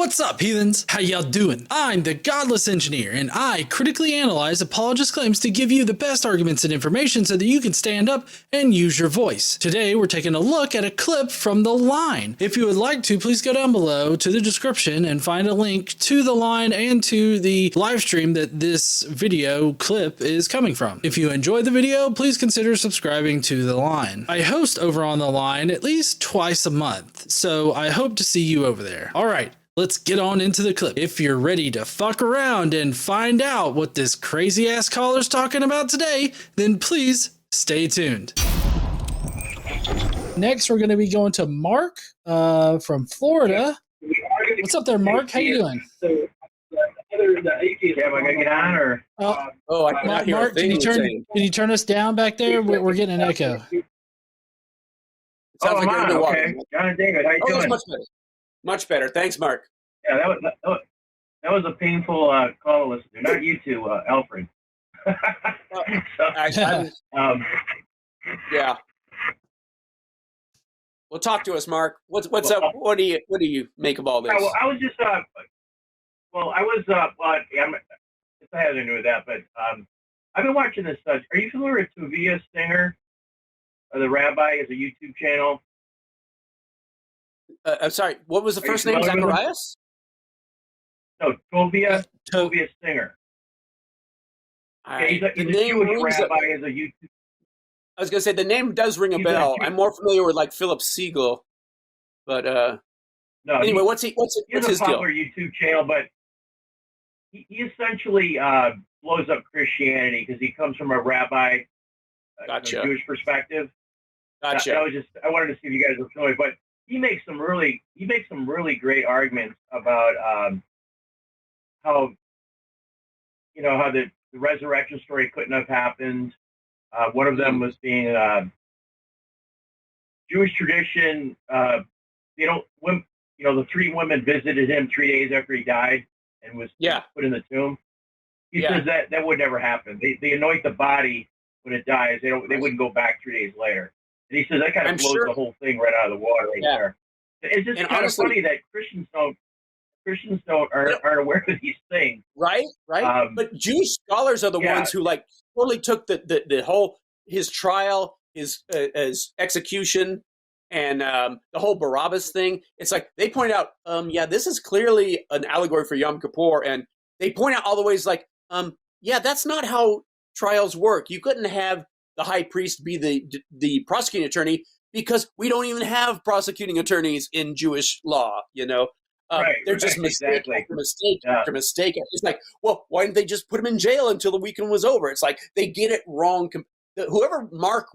What's up, heathens? How y'all doing? I'm the Godless Engineer, and I critically analyze apologist claims to give you the best arguments and information so that you can stand up and use your voice. Today, we're taking a look at a clip from The Line. If you would like to, please go down below to the description and find a link to The Line and to the live stream that this video clip is coming from. If you enjoyed the video, please consider subscribing to The Line. I host over on The Line at least twice a month, so I hope to see you over there. All right. Let's get on into the clip. If you're ready to fuck around and find out what this crazy ass caller's talking about today, then please stay tuned. Next, we're going to be going to Mark from Florida. What's up there, Mark? How you doing? Am I gonna get on or? Mark, can you turn us down back there? We're getting an echo. Sounds like you're underwater. Okay. John and David, how you doing? Much better. Thanks, Mark. Yeah, that was a painful call to listen to. Not you two, Alfred. Yeah. Well, talk to us, Mark. What's up? What do you make of all this? Well, I was just it has to do with that, but I've been watching this. Are you familiar with Tovia Singer, or the Rabbi? Is a YouTube channel. I'm sorry. What was the first name? Zacharias? No, Tovia Singer. He's a Jewish rabbi. Is a YouTube. I was going to say the name does ring a bell. I'm more familiar with like Philip Siegel, but no. Anyway, what's his deal? Popular YouTube channel, but he essentially blows up Christianity because he comes from a rabbi, gotcha. Jewish perspective. Gotcha. I wanted to see if you guys were familiar, but he makes some really great arguments about how the resurrection story couldn't have happened. One of them was being Jewish tradition. The three women visited him 3 days after he died and was put in the tomb. He says that would never happen. They anoint the body when it dies. They wouldn't go back 3 days later. And he says that kind of blows the whole thing right out of the water there. It's just kind of funny that Christians aren't aware of these things. Right. But Jewish scholars are the ones who like totally took the whole his trial, his execution, and the whole Barabbas thing. It's like they point out, this is clearly an allegory for Yom Kippur, and they point out all the ways like, that's not how trials work. You couldn't have the high priest be the prosecuting attorney because we don't even have prosecuting attorneys in Jewish law. They're just mistake after mistake. It's like, well, why didn't they just put him in jail until the weekend was over? It's like they get it wrong. Whoever Mark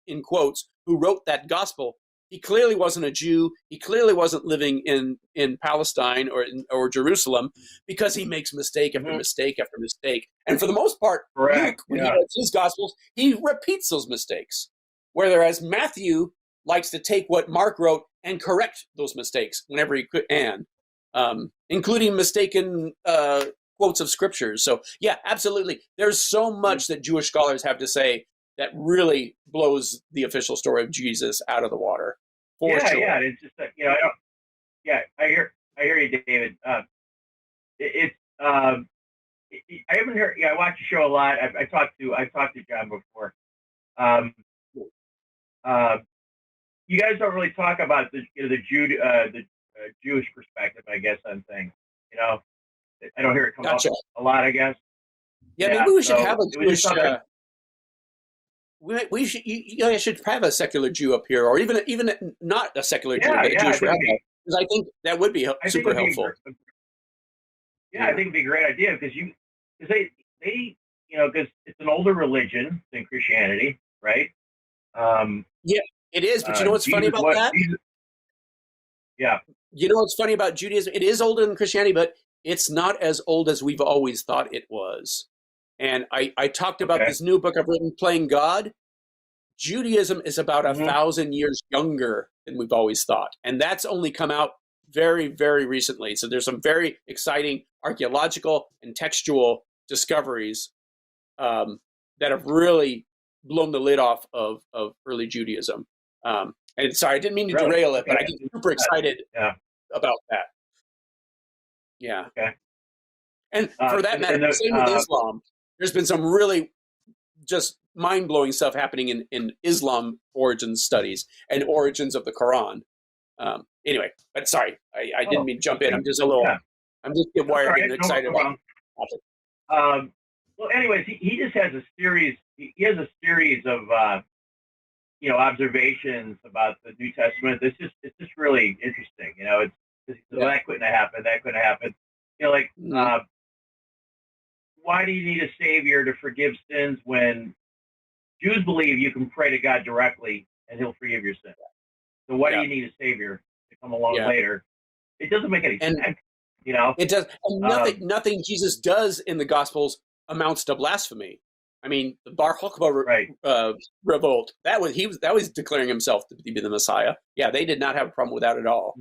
in quotes, who wrote that gospel, he clearly wasn't a Jew. He clearly wasn't living in Palestine or Jerusalem, because he makes mistake after mistake after mistake. And for the most part, Luke, when he writes his gospels, he repeats those mistakes. Whereas Matthew likes to take what Mark wrote and correct those mistakes whenever he could, including mistaken quotes of scriptures. So, yeah, absolutely. There's so much that Jewish scholars have to say that really blows the official story of Jesus out of the water. For sure. Yeah. It's just that, I hear you, David. I haven't heard. I watch the show a lot. I've talked to John before. You guys don't really talk about the Jewish perspective, I guess, on things. I don't hear it come up a lot, I guess. Yeah, maybe we should have a Jewish. We should. You should have a secular Jew up here, or even not a secular Jew, but a Jewish rabbi. Because I think that would be super helpful. I think it'd be a great idea because they because it's an older religion than Christianity, right? It is, but you know what's funny about that? You know what's funny about Judaism? It is older than Christianity, but it's not as old as we've always thought it was. And I talked about this new book I've written, Playing God. Judaism is about 1,000 years younger than we've always thought. And that's only come out very, very recently. So there's some very exciting archaeological and textual discoveries that have really blown the lid off of early Judaism. And sorry, I didn't mean to derail it, but I get super excited about that. Yeah. Okay. And for that matter, same with Islam. There's been some really just mind-blowing stuff happening in Islam origins studies and origins of the Quran. Anyway, but sorry, I didn't mean to jump in. I'm just a little, I'm just getting wired, getting excited about it. Well, anyways, he just has a series. He has a series of observations about the New Testament. It's just really interesting. That couldn't have happened. That couldn't have happened. Why do you need a savior to forgive sins when Jews believe you can pray to God directly and He'll forgive your sins? So why do you need a savior to come along later? It doesn't make any sense. It does. And nothing Jesus does in the Gospels amounts to blasphemy. I mean, the Bar Kokhba revolt, that was declaring himself to be the Messiah. Yeah, they did not have a problem with that at all.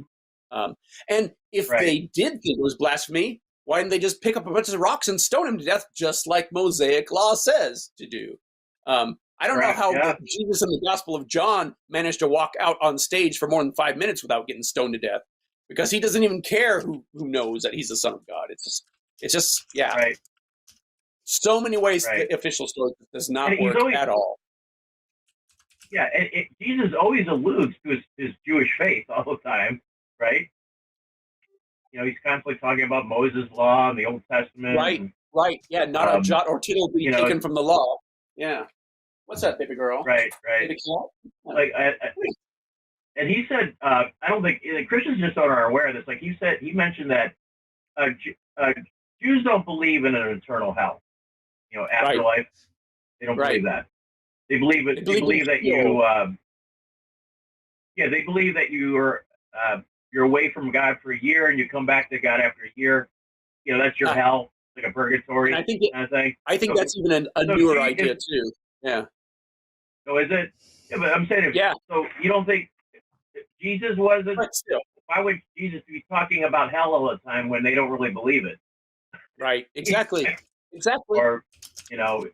And if they did think it was blasphemy, why didn't they just pick up a bunch of rocks and stone him to death, just like Mosaic law says to do? I don't know how Jesus in the Gospel of John managed to walk out on stage for more than 5 minutes without getting stoned to death, because he doesn't even care who knows that he's the Son of God. It's just so many ways the official story does not work at all. Yeah, and Jesus always alludes to his Jewish faith all the time, right? He's constantly talking about Moses' law and the Old Testament. Right. Yeah, not a jot or tittle be taken from the law. Yeah. What's that, baby girl? Right. And he said, I don't think Christians just aren't aware of this. Like he mentioned that Jews don't believe in an eternal hell. Afterlife. They don't believe that. They believe it. They believe that you. They believe that you're away from God for a year and you come back to God after a year. That's your hell, like a purgatory kind of thing. I think that's even a newer idea too. Yeah. So is it? Yeah, but I'm saying So you don't think Jesus wasn't? Why would Jesus be talking about hell all the time when they don't really believe it? Right. Exactly. Or and all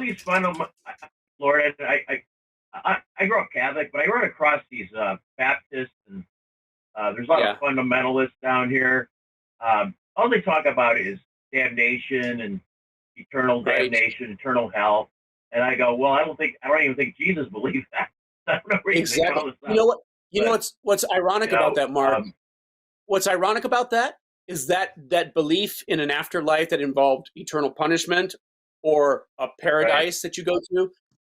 these Lord, I grew up Catholic, but I run across these Baptists, and there's a lot of fundamentalists down here. All they talk about is damnation and eternal damnation, eternal hell. And I go, well, I don't even think Jesus believed that. I don't know exactly. You know what's ironic about that, Mark? What's ironic about that is that belief in an afterlife that involved eternal punishment or a paradise that you go to.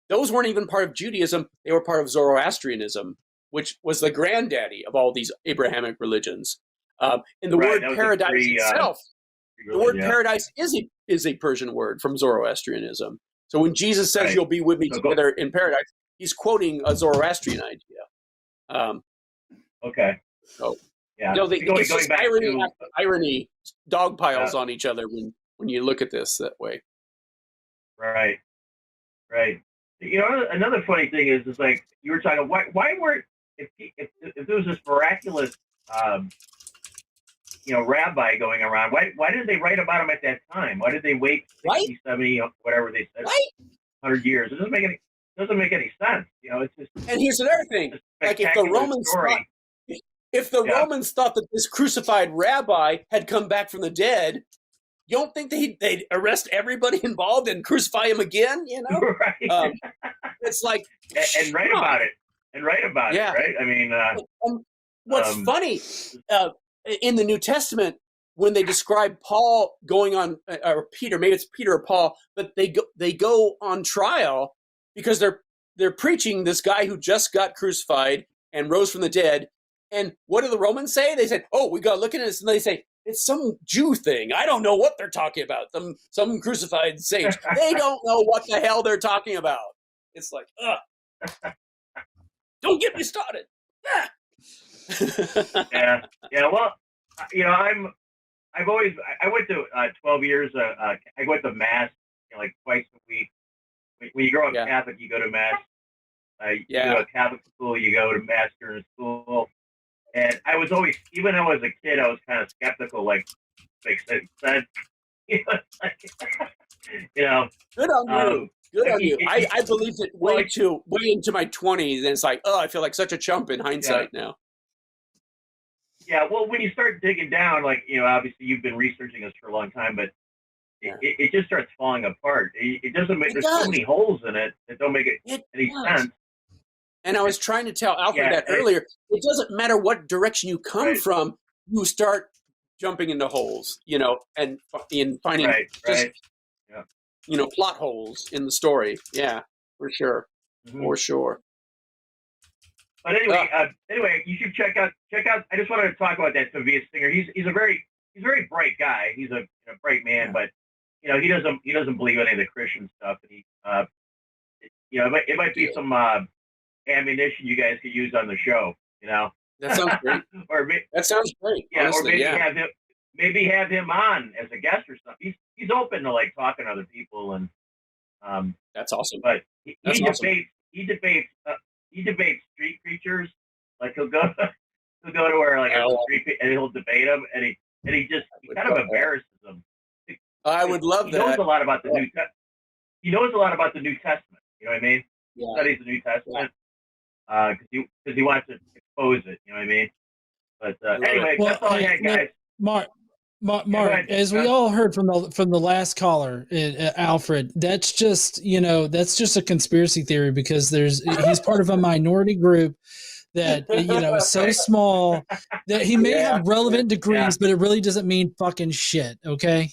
Those weren't even part of Judaism. They were part of Zoroastrianism, which was the granddaddy of all these Abrahamic religions. And the word paradise itself, the word paradise is a Persian word from Zoroastrianism. So when Jesus says you'll be with me together in paradise, he's quoting a Zoroastrian idea. So, it's just irony after irony, dog piles on each other when you look at this that way. Right. Another funny thing is like you were talking. Why weren't if there was this miraculous, rabbi going around? Why didn't they write about him at that time? Why did they wait 60, 70, whatever they said, 100 years? It doesn't make any sense. It's just. And here's another thing: like if the Romans thought that this crucified rabbi had come back from the dead, you don't think they'd arrest everybody involved and crucify him again? Right. It's like and write about it. Right? I mean, what's funny in the New Testament when they describe Paul going on, or Peter, maybe it's Peter or Paul, but they go on trial because they're preaching this guy who just got crucified and rose from the dead. And what do the Romans say? They said, "Oh, we got to look at this," and they say, "It's some Jew thing. I don't know what they're talking about. Some crucified sage. They don't know what the hell they're talking about." It's like, don't get me started. Yeah. Well, I went to 12 years. I went to mass like twice a week. When you grow up Catholic, you go to mass. You go to Catholic school, you go to mass during school. And I was always, even when I was a kid, I was kind of skeptical, like said, Good on you. Good on you. I believed it way into my 20s, and it's like, I feel like such a chump in hindsight now. Yeah, well, when you start digging down, like, obviously you've been researching this for a long time, but it just starts falling apart. It doesn't make, there's so many holes in it that don't make any sense. And I was trying to tell Alfred that earlier. It doesn't matter what direction you come from, you start jumping into holes, and in finding plot holes in the story. Yeah, for sure. Mm-hmm. For sure. But anyway, you should check out. I just wanted to talk about that Tovia singer. He's a very bright guy. He's a bright man, but he doesn't believe any of the Christian stuff. And it might be some ammunition you guys could use on the show. That sounds great. That sounds great. Yeah, honestly, or maybe have him on as a guest or something. He's open to like talking to other people, and that's awesome. But he debates street preachers. Like he'll go to where like a street and he'll debate them, and he kind of embarrasses them. I would love that. He knows a lot about the New Testament. He knows a lot about the New Testament. You know what I mean? He studies the New Testament because he wants to expose it. You know what I mean? But anyway, that's all I had, guys. Mark, as we all heard from the last caller, Alfred, that's just a conspiracy theory because he's part of a minority group that is so small that he may have relevant degrees, but it really doesn't mean fucking shit. Okay.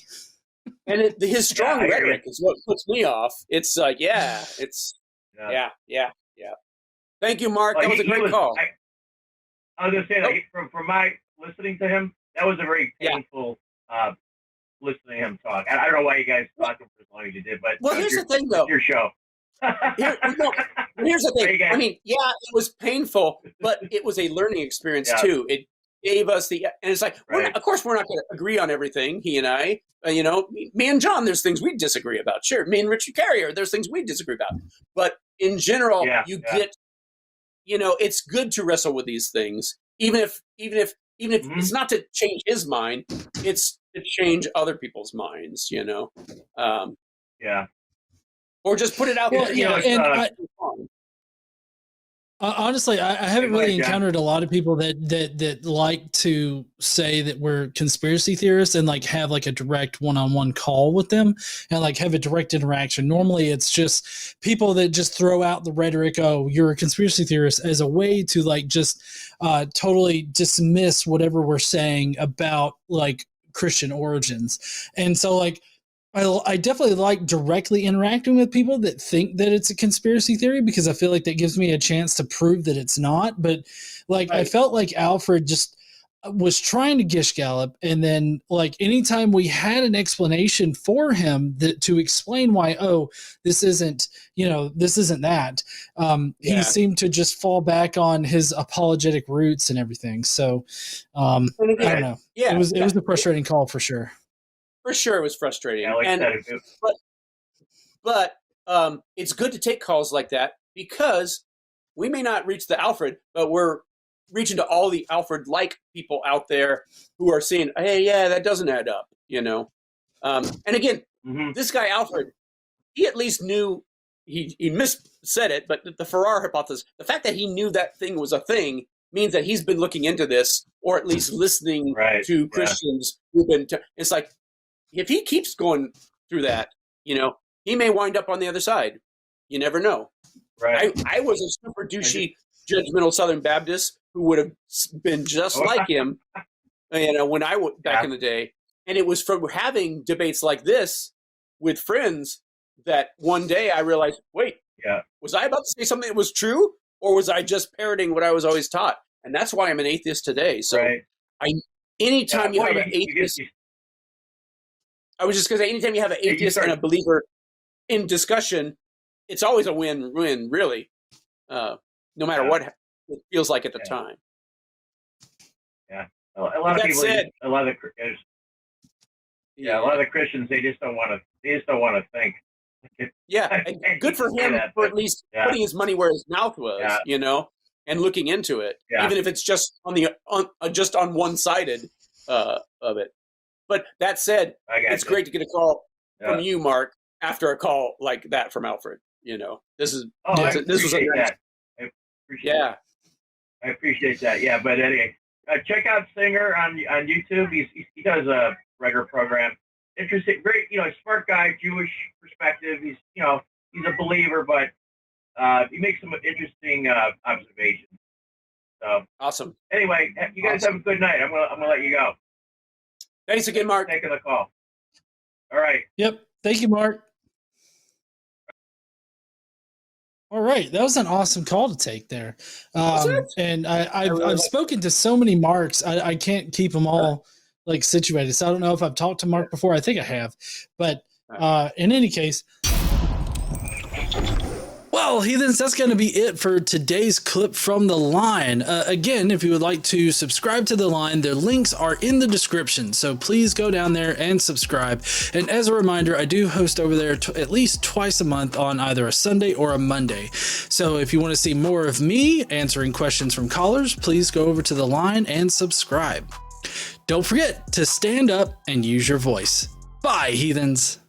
And his strong rhetoric is what puts me off. It's like, yeah. Thank you, Mark. That was a great call. I was gonna say, like, from my listening to him, that was a very painful listening to him talk. I don't know why you guys talked for as long as you did, but here's the thing, though. Your show. Here's the thing. I mean, it was painful, but it was a learning experience too. It gave us and it's like, of course, we're not going to agree on everything. He and I, me and John, there's things we disagree about. Sure, me and Richard Carrier, there's things we disagree about. But in general, you get, it's good to wrestle with these things, even if it's not to change his mind, it's to change other people's minds, or just put it out there. Honestly, I haven't really encountered a lot of people that like to say that we're conspiracy theorists and like have like a direct one-on-one call with them and like have a direct interaction. Normally it's just people that just throw out the rhetoric, oh, you're a conspiracy theorist, as a way to like just totally dismiss whatever we're saying about like Christian origins. And so like, I definitely like directly interacting with people that think that it's a conspiracy theory because I feel like that gives me a chance to prove that it's not. But like, I felt like Alfred just was trying to gish gallop. And then like anytime we had an explanation for him to explain why, this isn't that, he seemed to just fall back on his apologetic roots and everything. So I don't know. It was a frustrating call for sure. For sure, it was frustrating. But it's good to take calls like that because we may not reach the Alfred, but we're reaching to all the Alfred-like people out there who are saying, "Hey, that doesn't add up," And again, this guy Alfred, he at least knew he missaid it, but the Farrar hypothesis, the fact that he knew that thing was a thing, means that he's been looking into this, or at least listening to Christians who've been. It's like, if he keeps going through that, he may wind up on the other side. You never know. Right. I was a super douchey, judgmental Southern Baptist who would have been just like him, when I was back in the day. And it was from having debates like this with friends that one day I realized, wait, was I about to say something that was true, or was I just parroting what I was always taught? And that's why I'm an atheist today. So anytime you have an atheist. I was just going to say, anytime you have an atheist and a believer in discussion, it's always a win-win, really, no matter what it feels like at the time. Yeah, a lot of people, a lot of the Christians, they just don't want to think. Good for him for at least putting his money where his mouth was, and looking into it, even if it's just on one-sided of it. But that said, it's great to get a call from you, Mark, after a call like that from Alfred. This was I appreciate that. Yeah, but anyway, check out Singer on YouTube. He does a regular program. Interesting, great, smart guy, Jewish perspective. He's a believer, but he makes some interesting observations. So awesome. Anyway, you guys have a good night. I'm gonna let you go. Thanks again, Mark. Taking the call. All right. Yep. Thank you, Mark. All right, that was an awesome call to take there. And I've spoken to so many Marks, I can't keep them all like situated. So I don't know if I've talked to Mark before. I think I have, but in any case, well, heathens, that's going to be it for today's clip from the line. Again, if you would like to subscribe to the line, their links are in the description. So please go down there and subscribe. And as a reminder, I do host over there at least twice a month on either a Sunday or a Monday. So if you want to see more of me answering questions from callers, please go over to the line and subscribe. Don't forget to stand up and use your voice. Bye, heathens.